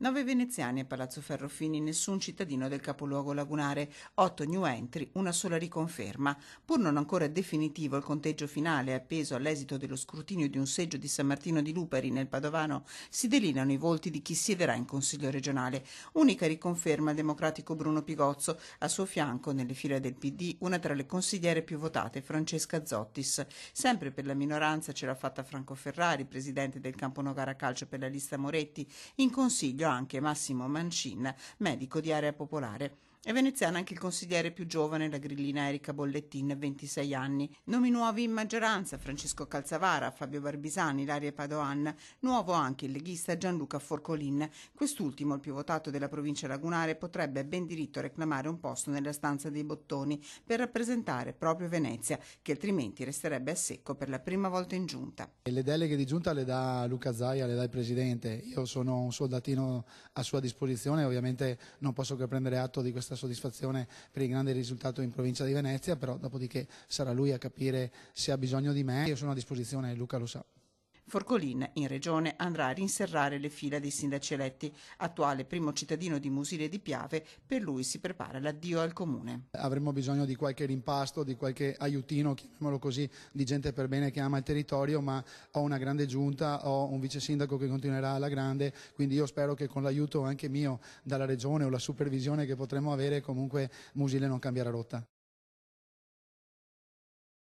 9 veneziani a Palazzo Ferrofini, nessun cittadino del capoluogo lagunare, 8 new entry, una sola riconferma. Pur non ancora definitivo il conteggio finale appeso all'esito dello scrutinio di un seggio di San Martino di Luperi nel Padovano, si delineano i volti di chi siederà in Consiglio regionale. Unica riconferma il democratico Bruno Pigozzo, a suo fianco nelle file del PD una tra le consigliere più votate, Francesca Zottis. Sempre per la minoranza ce l'ha fatta Franco Ferrari, presidente del Campo Nogara Calcio per la lista Moretti, in consiglio anche Massimo Mancin, medico di area popolare. È veneziana anche il consigliere più giovane, la grillina Erika Bollettin, 26 anni. Nomi nuovi in maggioranza: Francesco Calzavara, Fabio Barbisani, Ilaria Padoan. Nuovo anche il leghista Gianluca Forcolin. Quest'ultimo, il più votato della provincia lagunare, potrebbe a ben diritto reclamare un posto nella stanza dei bottoni per rappresentare proprio Venezia, che altrimenti resterebbe a secco per la prima volta in giunta. Le deleghe di giunta le dà Luca Zaia, le dà il Presidente. Io sono un soldatino a sua disposizione, ovviamente non posso che prendere atto di questa soddisfazione per il grande risultato in provincia di Venezia, però dopodiché sarà lui a capire se ha bisogno di me. Io sono a disposizione, Luca lo sa. Forcolin in regione andrà a rinserrare le fila dei sindaci eletti. Attuale primo cittadino di Musile di Piave, per lui si prepara l'addio al comune. Avremmo bisogno di qualche rimpasto, di qualche aiutino, chiamiamolo così, di gente per bene che ama il territorio, ma ho una grande giunta, ho un vice sindaco che continuerà alla grande, quindi io spero che con l'aiuto anche mio dalla regione o la supervisione che potremo avere, comunque Musile non cambierà rotta.